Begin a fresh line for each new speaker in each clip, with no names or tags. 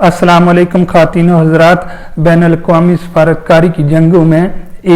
अस्सलाम वालेकुम ख़वातीन और हज़रात। बैन अल-अक़वामी सफारतकारी की जंगों में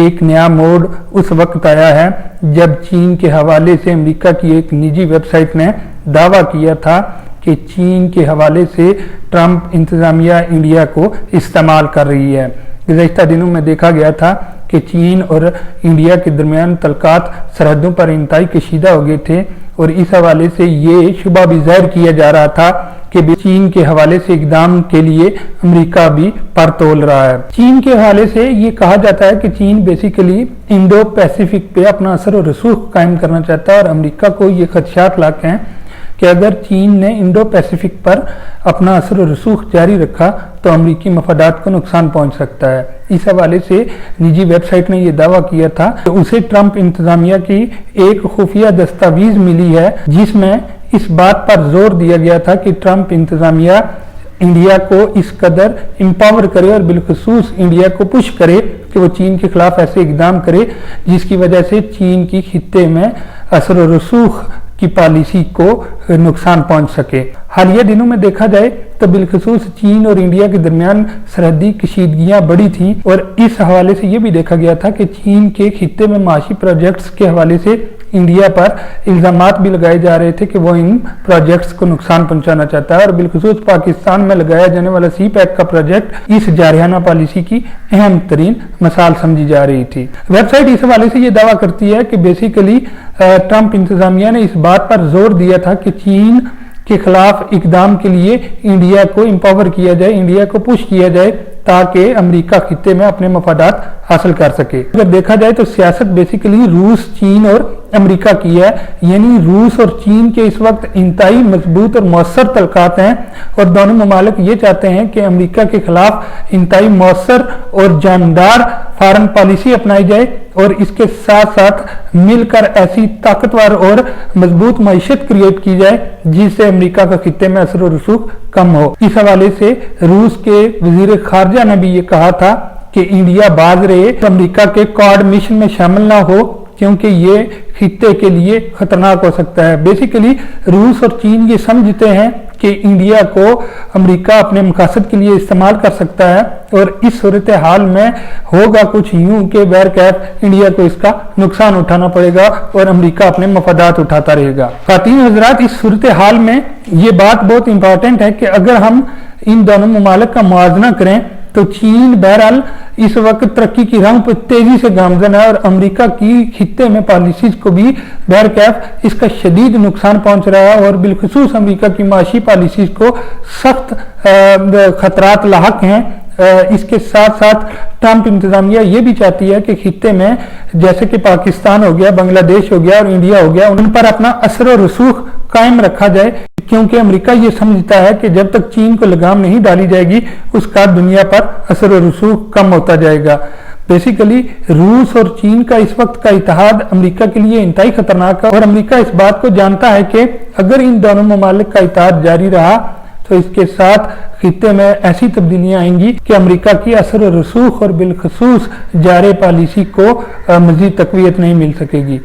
एक नया मोड़ उस वक्त आया है जब चीन के हवाले से अमेरिका की एक निजी वेबसाइट ने दावा किया था कि चीन के हवाले से ट्रंप इंतज़ामिया इंडिया को इस्तेमाल कर रही है। गुज़श्ता दिनों में देखा गया था कि चीन और इंडिया के दरमियान तल्कात सरहदों पर इंतहाई कशीदा हो गए थे और इस हवाले से ये शुबा भी ज़ाहिर किया जा रहा था कि चीन के हवाले से इक़दाम के लिए अमेरिका भी पर तोल रहा है। चीन के हवाले से ये कहा जाता है कि चीन बेसिकली इंडो पैसिफिक पे अपना असर और रसूख कायम करना चाहता है और अमेरिका को ये खदशात लाक हैं कि अगर चीन ने इंडो पैसिफिक पर अपना असर और रसूख जारी रखा तो अमरीकी मफादात को नुकसान पहुंच सकता है। इस हवाले से निजी वेबसाइट ने यह दावा किया था कि उसे ट्रंप इंतजामिया की एक खुफिया दस्तावेज मिली है जिसमें इस बात पर जोर दिया गया था कि ट्रंप इंतजामिया इंडिया को इस कदर एम्पावर करे और बिलखुसूस इंडिया को पुश करे कि वो चीन के खिलाफ ऐसे इकदाम करे जिसकी वजह से चीन की खित्ते में असर और रसूख की पॉलिसी को नुकसान पहुंच सके। हालिया दिनों में देखा जाए तो बिलखुसूस चीन और इंडिया के दरमियान सरहदी कशीदगियां बढ़ी थी और इस हवाले से यह भी देखा गया था कि चीन के खित्ते में माशी प्रोजेक्ट्स के हवाले से इंडिया पर इल्जामात भी लगाए जा रहे थे कि वो इन प्रोजेक्ट्स को नुकसान पहुंचाना चाहता है और बिलखुसूस पाकिस्तान में लगाया जाने वाला सी पैक का प्रोजेक्ट इस जारहाना पॉलिसी की अहम तरीन मिसाल समझी जा रही थी। वेबसाइट इस हवाले से ये दावा करती है कि बेसिकली ट्रंप इंतजामिया ने इस बात पर जोर दिया था कि चीन के खिलाफ इकदाम के लिए इंडिया को एम्पावर किया जाए, इंडिया को पुश किया जाए ताकि अमेरिका खित्ते में अपने मफादात हासिल कर सके। अगर देखा जाए तो सियासत बेसिकली रूस, चीन और अमेरिका की है, यानी रूस और चीन के इस वक्त इंतहाई मजबूत और मौसर तल्कात हैं और दोनों ममालिक ये चाहते हैं कि अमेरिका के खिलाफ इंतहाई मौसर और जानदार फॉरेन पॉलिसी अपनाई जाए और इसके साथ साथ मिलकर ऐसी ताकतवर और मजबूत मईशत क्रिएट की जाए जिससे अमेरिका का खित्ते में असर और रसूख कम हो। इस हवाले से रूस के वजीर खारजा ने भी ये कहा था कि इंडिया बाज रहे अमेरिका के क्वाड मिशन में शामिल ना हो क्योंकि ये खित्ते के लिए खतरनाक हो सकता है। बेसिकली रूस और चीन ये समझते हैं कि इंडिया को अमेरिका अपने मकासद के लिए इस्तेमाल कर सकता है और इस सूरत हाल में होगा कुछ यूं के बहरकैफ इंडिया को इसका नुकसान उठाना पड़ेगा और अमेरिका अपने मफादात उठाता रहेगा। ख़वातीन हज़रात, इस सूरत हाल में ये बात बहुत इंपॉर्टेंट है कि अगर हम इन दोनों ममालिक का मुआवजा करें तो चीन बहरहाल इस वक्त तरक्की की राह पर तेजी से गामजन है और अमेरिका की खित्ते में पॉलिसीज को भी बहरकैफ इसका शदीद नुकसान पहुंच रहा है और बिलखुसूस अमेरिका की माशी पॉलिसीज को सख्त खतरात लाहक हैं। इसके साथ साथ ट्रंप इंतजामिया ये भी चाहती है कि खित्ते में जैसे कि पाकिस्तान हो गया, बांग्लादेश हो गया और इंडिया हो गया, उन पर अपना असर और रसूख कायम रखा जाए क्योंकि अमेरिका ये समझता है कि जब तक चीन को लगाम नहीं डाली जाएगी उसका दुनिया पर असर और रसूख कम होता जाएगा। बेसिकली रूस और चीन का इस वक्त का इत्तेहाद अमेरिका के लिए इंतहाई खतरनाक है और अमेरिका इस बात को जानता है कि अगर इन दोनों ममालिक का इत्तेहाद जारी रहा तो इसके साथ खित्ते में ऐसी तब्दीलियां आएंगी कि अमेरिका की असर और रसूख और बिलखसूस जारे पॉलिसी को मजीद तकवीत नहीं मिल सकेगी।